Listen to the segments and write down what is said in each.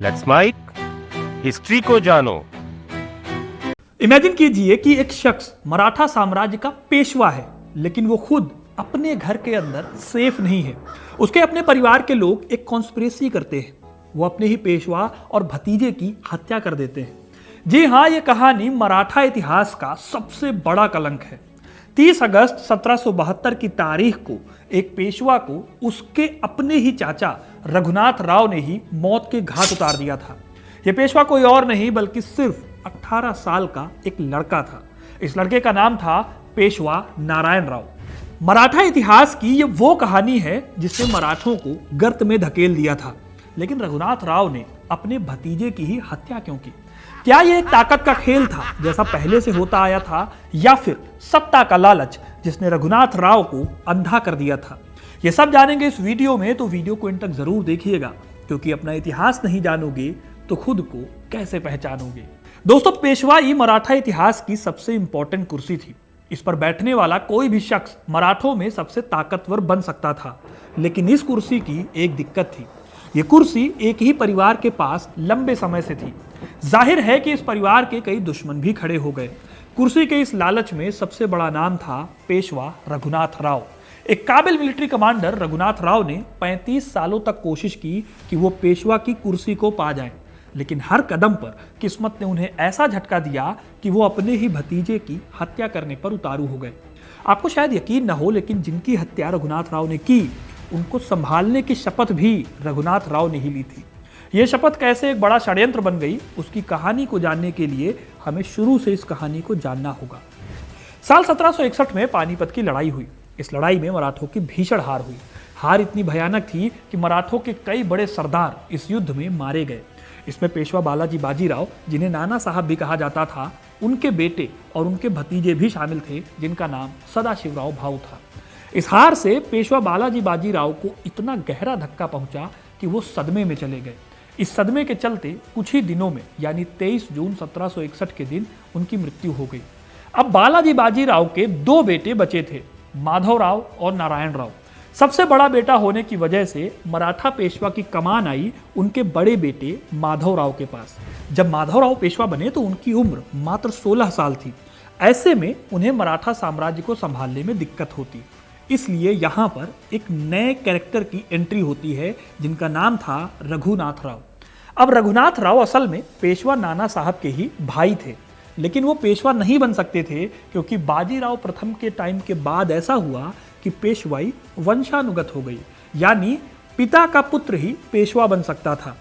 Let's mic history को जानो। Imagine कीजिए कि एक शख्स मराठा साम्राज्य का पेशवा है, लेकिन वो खुद अपने घर के अंदर सेफ नहीं है। उसके अपने परिवार के लोग एक कॉन्स्पिरेसी करते हैं। वो अपने ही पेशवा और भतीजे की हत्या कर देते हैं। जी हाँ, ये कहानी मराठा इतिहास का सबसे बड़ा कलंक है। 30 अगस्त 1772 की तारीख को एक पेशवा को उसके अपने ही चाचा रघुनाथ राव ने ही मौत के घाट उतार दिया था। यह पेशवा कोई और नहीं बल्कि सिर्फ 18 साल का एक लड़का था। इस लड़के का नाम था पेशवा नारायण राव। मराठा इतिहास की यह वो कहानी है जिसने मराठों को गर्त में धकेल दिया था। लेकिन रघुनाथ राव ने अपने भतीजे की ही हत्या क्यों की? क्या यह एक ताकत का खेल था जैसा पहले से होता आया था, या फिर सत्ता का लालच जिसने रघुनाथ राव को अंधा कर दिया था? यह सब जानेंगे इस वीडियो में, तो वीडियो को इन तक जरूर देखिएगा, क्योंकि अपना इतिहास नहीं जानोगे तो खुद को कैसे पहचानोगे। दोस्तों, पेशवाई मराठा इतिहास की सबसे इंपॉर्टेंट कुर्सी थी। इस पर बैठने वाला कोई भी शख्स मराठों में सबसे ताकतवर बन सकता था। लेकिन इस कुर्सी की एक दिक्कत थी। यह कुर्सी एक ही परिवार के पास लंबे समय से थी। जाहिर है कि इस परिवार के कई दुश्मन भी खड़े हो गए। कुर्सी के इस लालच में सबसे बड़ा नाम था पेशवा रघुनाथ राव। एक काबिल मिलिट्री कमांडर रघुनाथ राव ने 35 सालों तक कोशिश की कि वो पेशवा की कुर्सी को पा जाएं। लेकिन हर कदम पर किस्मत ने उन्हें ऐसा झटका दिया कि वो अपने ही भतीजे की हत्या करने पर उतारू हो गए। आपको शायद यकीन न हो, लेकिन जिनकी हत्या रघुनाथ राव ने की, उनको संभालने की शपथ भी रघुनाथ राव ने ही ली थी। यह शपथ कैसे एक बड़ा षड्यंत्र बन गई, उसकी कहानी को जानने के लिए हमें शुरू से इस कहानी को जानना होगा। साल 1761 में पानीपत की लड़ाई हुई। इस लड़ाई में मराठों की भीषण हार हुई। हार इतनी भयानक थी कि मराठों के कई बड़े सरदार इस युद्ध में मारे गए। इसमें पेशवा बालाजी बाजीराव, जिन्हें नाना साहब भी कहा जाता था, उनके बेटे और उनके भतीजे भी शामिल थे, जिनका नाम सदाशिवराव भाऊ था। इस हार से पेशवा बालाजी बाजीराव को इतना गहरा धक्का पहुंचा कि वो सदमे में चले गए। इस सदमे के चलते कुछ ही दिनों में, यानी 23 जून 1761 के दिन उनकी मृत्यु हो गई। अब बालाजी बाजीराव के दो बेटे बचे थे, माधवराव और नारायण राव। सबसे बड़ा बेटा होने की वजह से मराठा पेशवा की कमान आई उनके बड़े बेटे माधवराव के पास। जब माधवराव पेशवा बने तो उनकी उम्र मात्र 16 साल थी। ऐसे में उन्हें मराठा साम्राज्य को संभालने में दिक्कत होती। इसलिए यहाँ पर एक नए कैरेक्टर की एंट्री होती है, जिनका नाम था रघुनाथ राव। अब रघुनाथ राव असल में पेशवा नाना साहब के ही भाई थे, लेकिन वो पेशवा नहीं बन सकते थे, क्योंकि बाजीराव प्रथम के टाइम के बाद ऐसा हुआ कि पेशवाई वंशानुगत हो गई, यानी पिता का पुत्र ही पेशवा बन सकता था।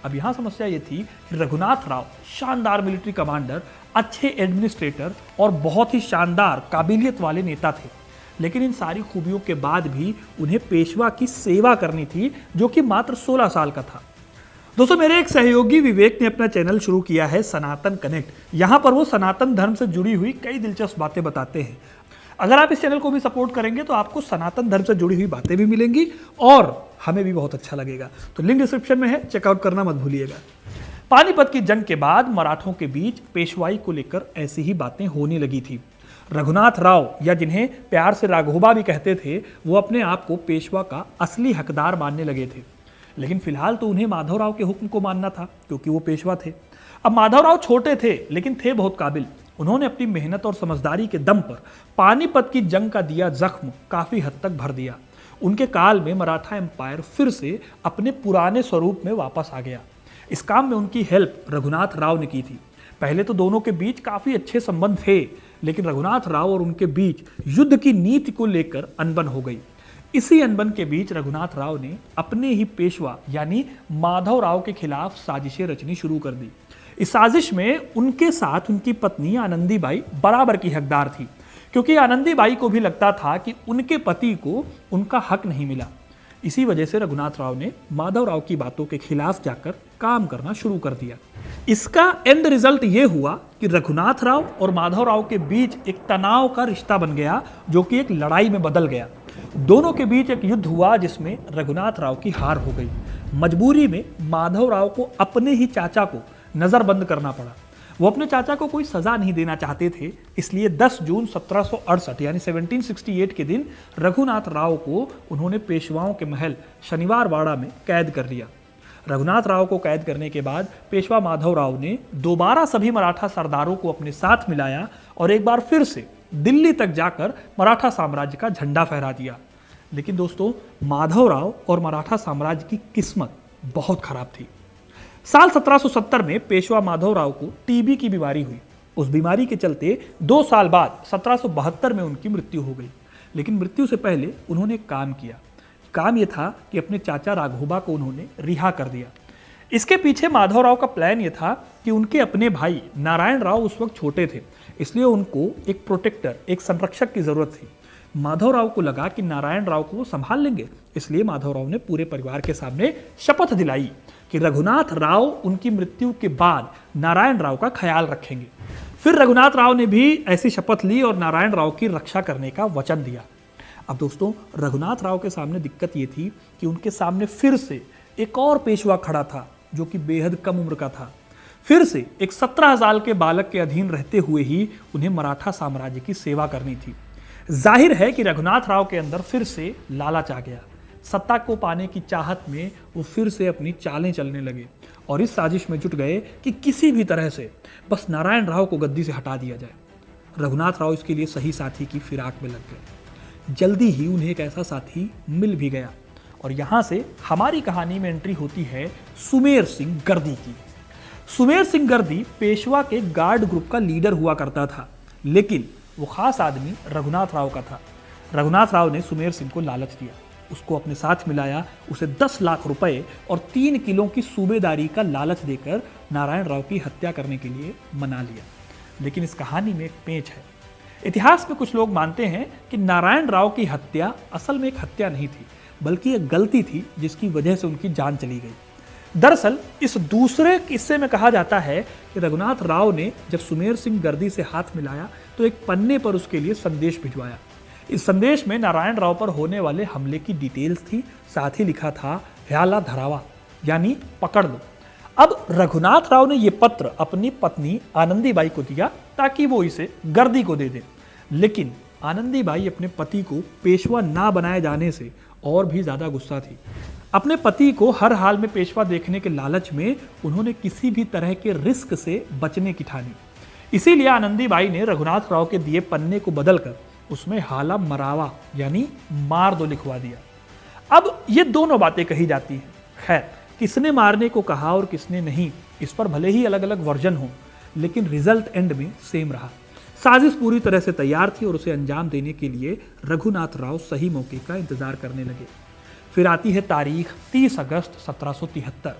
अब यहां समस्या यह थी कि रघुनाथ राव शानदार मिलिट्री कमांडर, अच्छे एडमिनिस्ट्रेटर और बहुत ही शानदार काबिलियत वाले नेता थे। लेकिन इन सारी खूबियों के बाद भी उन्हें पेशवा की सेवा करनी थी, जो कि मात्र 16 साल का था। दोस्तों, मेरे एक सहयोगी विवेक ने अपना चैनल शुरू किया है सनातन कनेक्ट। यहाँ पर वो सनातन धर्म से जुड़ी हुई कई दिलचस्प बातें बताते हैं। अगर आप इस चैनल को भी सपोर्ट करेंगे तो आपको सनातन धर्म से जुड़ी हुई बातें भी मिलेंगी और हमें भी बहुत अच्छा लगेगा। तो लिंक डिस्क्रिप्शन में है, चेकआउट करना मत भूलिएगा। पानीपत की जंग के बाद मराठों के बीच पेशवाई को लेकर ऐसी ही बातें होने लगी थी। रघुनाथ राव, या जिन्हें प्यार से राघोबा भी कहते थे, वो अपने आप को पेशवा का असली हकदार मानने लगे थे। लेकिन फिलहाल तो उन्हें माधवराव के हुक्म को मानना था, क्योंकि वो पेशवा थे। अब माधवराव छोटे थे, लेकिन थे बहुत काबिल। उन्होंने अपनी मेहनत और समझदारी के दम पर पानीपत की जंग का दिया जख्म काफी हद तक भर दिया। उनके काल में मराठा एम्पायर फिर से अपने पुराने स्वरूप में वापस आ गया। इस काम में उनकी हेल्प रघुनाथ राव ने की थी। पहले तो दोनों के बीच काफी अच्छे संबंध थे, लेकिन रघुनाथ राव और उनके बीच युद्ध की नीति को लेकर अनबन हो गई। इसी अनबन के बीच रघुनाथ राव ने अपने ही पेशवा यानी माधवराव के खिलाफ साजिशें रचनी शुरू कर दी। इस साजिश में उनके साथ उनकी पत्नी आनंदीबाई बराबर की हकदार थी, क्योंकि आनंदीबाई को भी लगता था कि उनके पति को उनका हक नहीं मिला। इसी वजह से रघुनाथ राव ने माधवराव की बातों के खिलाफ जाकर काम करना शुरू कर दिया। इसका एंड रिजल्ट ये हुआ कि रघुनाथ राव और माधवराव के बीच एक तनाव का रिश्ता बन गया, जो कि एक लड़ाई में बदल गया। दोनों के बीच एक युद्ध हुआ जिसमें रघुनाथ राव की हार हो गई। मजबूरी में माधवराव को अपने ही चाचा को नजरबंद करना पड़ा। वो अपने चाचा को कोई सजा नहीं देना चाहते थे, इसलिए 10 जून 1768 यानी 1768 के दिन रघुनाथ राव को उन्होंने पेशवाओं के महल शनिवार वाड़ा में कैद कर लिया। रघुनाथ राव को कैद करने के बाद पेशवा माधवराव ने दोबारा सभी मराठा सरदारों को अपने साथ मिलाया और एक बार फिर से दिल्ली तक जाकर मराठा साम्राज्य का झंडा फहरा दिया। लेकिन दोस्तों, माधवराव और मराठा साम्राज्य की किस्मत बहुत खराब थी। साल 1770 में पेशवा माधवराव को टीबी की बीमारी हुई। उस बीमारी के चलते 2 साल बाद 1772 में उनकी मृत्यु हो गई। लेकिन मृत्यु से पहले उन्होंने एक काम किया। काम यह था कि अपने चाचा राघोबा को उन्होंने रिहा कर दिया। इसके पीछे माधवराव का प्लान यह था कि उनके अपने भाई नारायण राव उस वक्त छोटे थे, इसलिए उनको एक प्रोटेक्टर, एक संरक्षक की जरूरत थी। माधवराव को लगा कि नारायण राव को वो संभाल लेंगे, इसलिए माधवराव ने पूरे परिवार के सामने शपथ दिलाई कि रघुनाथ राव उनकी मृत्यु के बाद नारायण राव का ख्याल रखेंगे। फिर रघुनाथ राव ने भी ऐसी शपथ ली और नारायण राव की रक्षा करने का वचन दिया। अब दोस्तों, रघुनाथ राव के सामने दिक्कत ये थी कि उनके सामने फिर से एक और पेशवा खड़ा था जो कि बेहद कम उम्र का था। फिर से एक 17 साल के बालक के अधीन रहते हुए ही उन्हें मराठा साम्राज्य की सेवा करनी थी। जाहिर है कि रघुनाथ राव के अंदर फिर से लालच आ गया। सत्ता को पाने की चाहत में वो फिर से अपनी चालें चलने लगे और इस साजिश में जुट गए कि किसी भी तरह से बस नारायण राव को गद्दी से हटा दिया जाए। रघुनाथ राव इसके लिए सही साथी की फिराक में लग गए। जल्दी ही उन्हें एक ऐसा साथी मिल भी गया और यहाँ से हमारी कहानी में एंट्री होती है सुमेर सिंह गर्दी की। सुमेर सिंह गर्दी पेशवा के गार्ड ग्रुप का लीडर हुआ करता था, लेकिन वो खास आदमी रघुनाथ राव का था। रघुनाथ राव ने सुमेर सिंह को लालच दिया, उसको अपने साथ मिलाया, उसे 10 लाख रुपए और 3 किलो की सूबेदारी का लालच देकर नारायण राव की हत्या करने के लिए मना लिया। लेकिन इस कहानी में एक पेंच है। इतिहास में कुछ लोग मानते हैं कि नारायण राव की हत्या असल में एक हत्या नहीं थी, बल्कि एक गलती थी जिसकी वजह से उनकी जान चली गई। दरअसल इस दूसरे किस्से में कहा जाता है कि रघुनाथ राव ने जब सुमेर सिंह गर्दी से हाथ मिलाया तो एक पन्ने पर उसके लिए संदेश भिजवाया। इस संदेश में नारायण राव पर होने वाले हमले की डिटेल्स थी, साथ ही लिखा था ह्याला धरावा, यानी पकड़ लो। अब रघुनाथ राव ने यह पत्र अपनी पत्नी आनंदीबाई को दिया ताकि वो इसे गर्दी को दे दे, लेकिन आनंदीबाई अपने पति को पेशवा ना बनाए जाने से और भी ज्यादा गुस्सा थी। अपने पति को हर हाल में पेशवा देखने के लालच में उन्होंने किसी भी तरह के रिस्क से बचने की ठानी। इसीलिए आनंदीबाई ने रघुनाथ राव के दिए पन्ने को बदलकर उसमें हाला मरावा यानी मार दो लिखवा दिया। अब ये दोनों बातें कही जाती हैं। खैर, किसने मारने को कहा और किसने नहीं, इस पर भले ही अलग अलग वर्जन हो, लेकिन रिजल्ट एंड में सेम रहा। साजिश पूरी तरह से तैयार थी और उसे अंजाम देने के लिए रघुनाथ राव सही मौके का इंतजार करने लगे। फिर आती है तारीख 30 अगस्त 1773,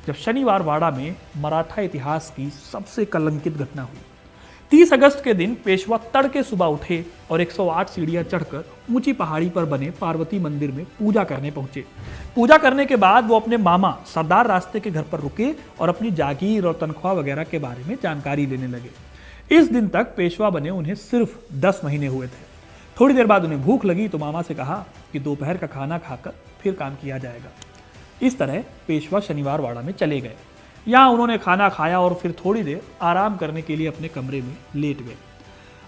जब शनिवार वाड़ा में मराठा इतिहास की सबसे कलंकित घटना हुई। 30 अगस्त के दिन पेशवा तड़के सुबह उठे और 108 सीढ़ियां चढ़कर ऊंची पहाड़ी पर बने पार्वती मंदिर में पूजा करने पहुंचे। पूजा करने के बाद वो अपने मामा सरदार रास्ते के घर पर रुके और अपनी जागीर और तनख्वाह वगैरह के बारे में जानकारी लेने लगे। इस दिन तक पेशवा बने उन्हें सिर्फ 10 महीने हुए थे। थोड़ी देर बाद उन्हें भूख लगी तो मामा से कहा कि दोपहर का खाना खाकर फिर काम किया जाएगा। इस तरह पेशवा शनिवार वाड़ा में चले गए। यहाँ उन्होंने खाना खाया और फिर थोड़ी देर आराम करने के लिए अपने कमरे में लेट गए।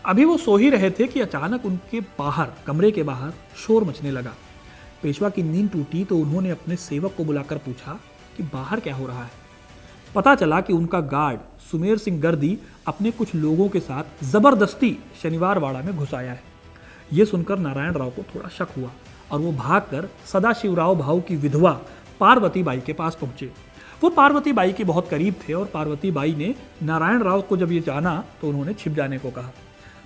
अभी वो सो ही रहे थे कि अचानक उनके बाहर, कमरे के बाहर शोर मचने लगा। पेशवा की नींद टूटी तो उन्होंने अपने सेवक को बुलाकर पूछा कि बाहर क्या हो रहा है। पता चला कि उनका गार्ड सुमेर सिंह गर्दी अपने कुछ लोगों के साथ जबरदस्ती शनिवार वाड़ा में घुस आया है। यह सुनकर नारायण राव को थोड़ा शक हुआ और वो भागकर सदाशिवराव भाऊ की विधवा पार्वती बाई के पास पहुंचे। वो पार्वती बाई के बहुत करीब थे और पार्वती बाई ने नारायण राव को जब ये जाना तो उन्होंने छिप जाने को कहा।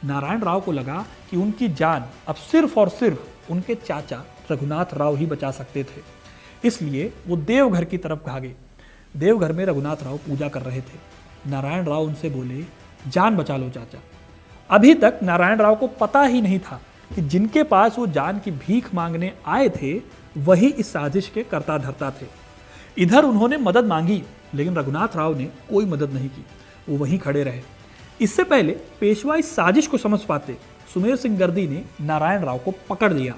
नारायण राव को लगा कि उनकी जान अब सिर्फ और सिर्फ उनके चाचा रघुनाथ राव ही बचा सकते थे, इसलिए वो देवघर की तरफ भागे। देवघर में रघुनाथ राव पूजा कर रहे थे। नारायण राव उनसे बोले, जान बचा लो चाचा। अभी तक नारायण राव को पता ही नहीं था कि जिनके पास वो जान की भीख मांगने आए थे वही इस साजिश के कर्ता धर्ता थे। इधर उन्होंने मदद मांगी, लेकिन रघुनाथ राव ने कोई मदद नहीं की, वो वहीं खड़े रहे। इससे पहले पेशवा इस साजिश को समझ पाते, सुमेर सिंह गर्दी ने नारायण राव को पकड़ लिया।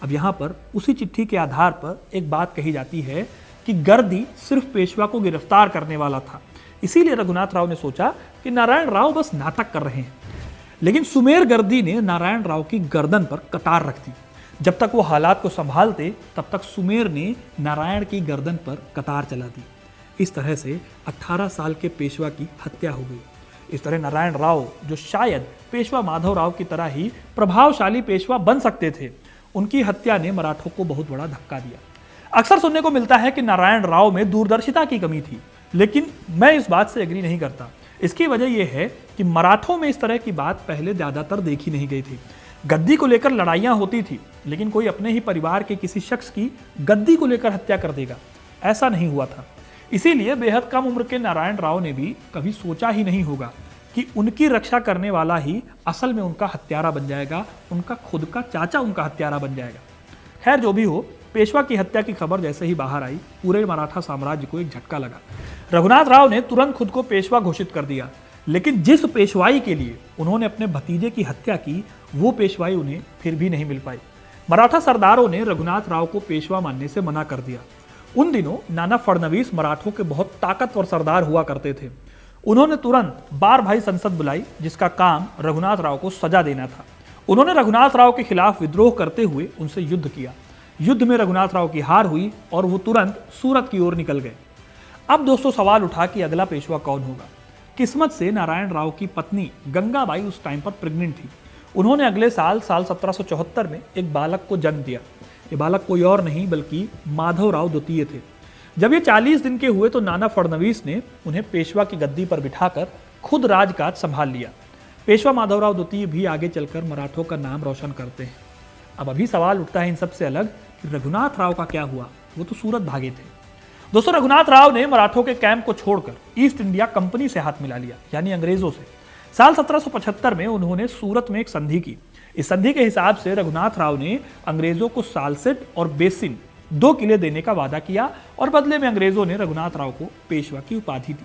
अब यहाँ पर उसी चिट्ठी के आधार पर एक बात कही जाती है कि गर्दी सिर्फ पेशवा को गिरफ्तार करने वाला था, इसीलिए रघुनाथ राव ने सोचा कि नारायण राव बस नाटक कर रहे हैं। लेकिन सुमेर गर्दी ने नारायण राव की गर्दन पर कतार रख दी। जब तक वो हालात को संभालते तब तक सुमेर ने नारायण की गर्दन पर कतार चला दी। इस तरह से 18 साल के पेशवा की हत्या हो गई। इस तरह नारायण राव, जो शायद पेशवा माधव राव की तरह ही प्रभावशाली पेशवा बन सकते थे, उनकी हत्या ने मराठों को बहुत बड़ा धक्का दिया। अक्सर सुनने को मिलता है कि नारायण राव में दूरदर्शिता की कमी थी, लेकिन मैं इस बात से एग्री नहीं करता। इसकी वजह यह है कि मराठों में इस तरह की बात पहले ज़्यादातर देखी नहीं गई थी। गद्दी को लेकर लड़ाइयाँ होती थी, लेकिन कोई अपने ही परिवार के किसी शख्स की गद्दी को लेकर हत्या कर देगा, ऐसा नहीं हुआ था। इसीलिए बेहद कम उम्र के नारायण राव ने भी कभी सोचा ही नहीं होगा कि उनकी रक्षा करने वाला ही असल में उनका हत्यारा बन जाएगा, उनका खुद का चाचा उनका हत्यारा बन जाएगा। खैर, जो भी हो, पेशवा की हत्या की खबर जैसे ही बाहर आई, पूरे मराठा साम्राज्य को एक झटका लगा। रघुनाथ राव ने तुरंत खुद को पेशवा घोषित कर दिया, लेकिन जिस पेशवाई के लिए उन्होंने अपने भतीजे की हत्या की, वो पेशवाई उन्हें फिर भी नहीं मिल पाई। मराठा सरदारों ने रघुनाथ राव को पेशवा मानने से मना कर दिया। उन दिनों नाना फडणवीस मराठों के बहुत ताकतवर सरदार हुआ करते थे। उन्होंने तुरंत 12 भाई संसद बुलाई, जिसका काम रघुनाथ राव को सजा देना था। उन्होंने रघुनाथ राव के खिलाफ विद्रोह करते हुए उनसे युद्ध किया। युद्ध में रघुनाथ राव की हार हुई और वो तुरंत सूरत की ओर निकल गए। अब दोस्तों, सवाल उठा कि अगला पेशवा कौन होगा। किस्मत से नारायण राव की पत्नी गंगाबाई उस टाइम पर प्रेग्नेंट थी। उन्होंने अगले साल 1774 में एक बालक को जन्म दिया। ये बालक कोई और नहीं बल्कि माधव राव द्वितीय थे। जब ये 40 दिन के हुए तो नाना फडणवीस ने उन्हें पेशवा की गद्दी पर बिठाकर खुद राजकाज संभाल लिया। पेशवा माधव राव द्वितीय भी आगे चलकर मराठों का नाम रोशन करते हैं। अब अभी सवाल उठता है इन सबसे अलग कि रघुनाथ राव का क्या हुआ। वो तो सूरत भागे थे। दोस्तों, रघुनाथ राव ने मराठों के कैंप को छोड़कर ईस्ट इंडिया कंपनी से हाथ मिला लिया, यानी अंग्रेजों से। साल 1775 में उन्होंने सूरत में एक संधि की। इस संधि के हिसाब से रघुनाथ राव ने अंग्रेजों को सालसेट और बेसिन 2 किले देने का वादा किया और बदले में अंग्रेजों ने रघुनाथ राव को पेशवा की उपाधि दी।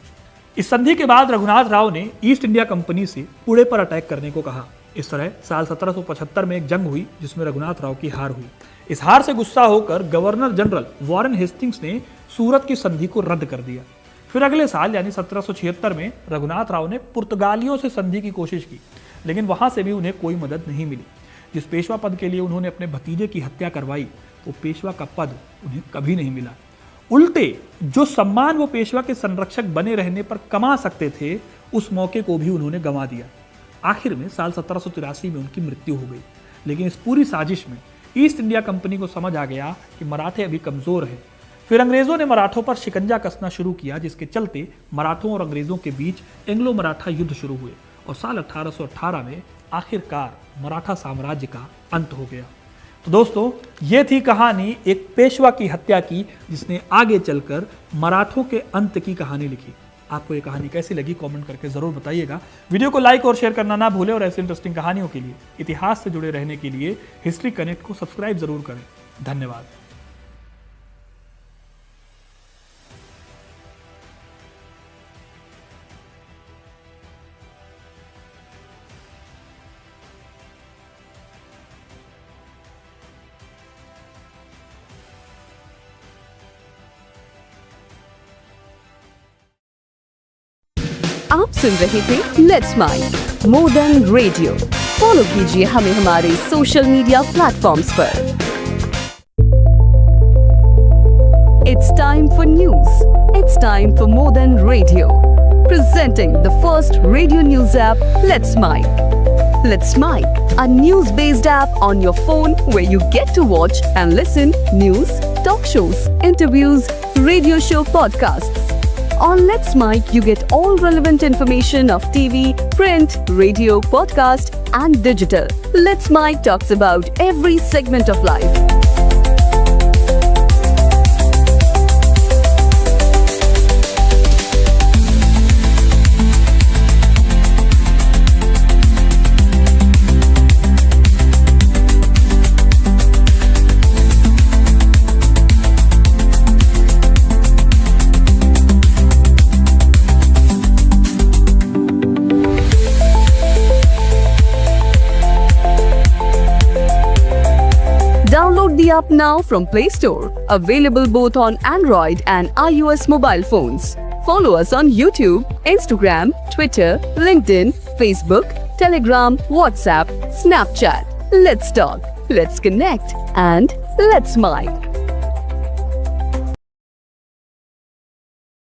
इस संधि के बाद रघुनाथ राव ने ईस्ट इंडिया कंपनी से पुणे पर अटैक करने को कहा। इस तरह साल 1775 में एक जंग हुई जिसमें रघुनाथ राव की हार हुई। इस हार से गुस्सा होकर गवर्नर जनरल वॉरेन हेस्टिंग्स ने सूरत की संधि को रद्द कर दिया। फिर अगले साल यानी 1776 में रघुनाथ राव ने पुर्तगालियों से संधि की कोशिश की, लेकिन वहां से भी उन्हें कोई मदद नहीं मिली। जिस पेशवा पद के लिए उन्होंने अपने भतीजे की हत्या करवाई, वो पेशवा का पद उन्हें कभी नहीं मिला। उल्टे जो सम्मान वो पेशवा के संरक्षक बने रहने पर कमा सकते थे, उस मौके को भी उन्होंने गंवा दिया। आखिर में साल 1783 में उनकी मृत्यु हो गई। लेकिन इस पूरी साजिश में ईस्ट इंडिया कंपनी को समझ आ गया कि मराठे अभी कमजोर हैं। फिर अंग्रेजों ने मराठों पर शिकंजा कसना शुरू किया, जिसके चलते मराठों और अंग्रेजों के बीच एंग्लो मराठा युद्ध शुरू हुए और साल 1818 में आखिरकार मराठा साम्राज्य का अंत हो गया। तो दोस्तों, ये थी कहानी एक पेशवा की हत्या की, जिसने आगे चलकर मराठों के अंत की कहानी लिखी। आपको ये कहानी कैसी लगी कमेंट करके जरूर बताइएगा। वीडियो को लाइक और शेयर करना ना भूलें और ऐसे इंटरेस्टिंग कहानियों के लिए, इतिहास से जुड़े रहने के लिए हिस्ट्री कनेक्ट को सब्सक्राइब जरूर करें। धन्यवाद। आप सुन रहे थे let's mic more than radio. Follow कीजिए हमें हमारे सोशल मीडिया प्लेटफॉर्म्स पर। It's time for news. It's time for more than radio. Presenting the first radio news app, Let's Mic. Let's Mic, a news-based app on your phone where you get to watch and listen news, talk shows, interviews, radio show podcasts. On Let's Mic, you get all relevant information of TV, print, radio, podcast, and digital. Let's Mic talks about every segment of life. Download the app now from Play Store. Available both on Android and iOS mobile phones. Follow us on YouTube, Instagram, Twitter, LinkedIn, Facebook, Telegram, WhatsApp, Snapchat. Let's talk, let's connect, and let's mic.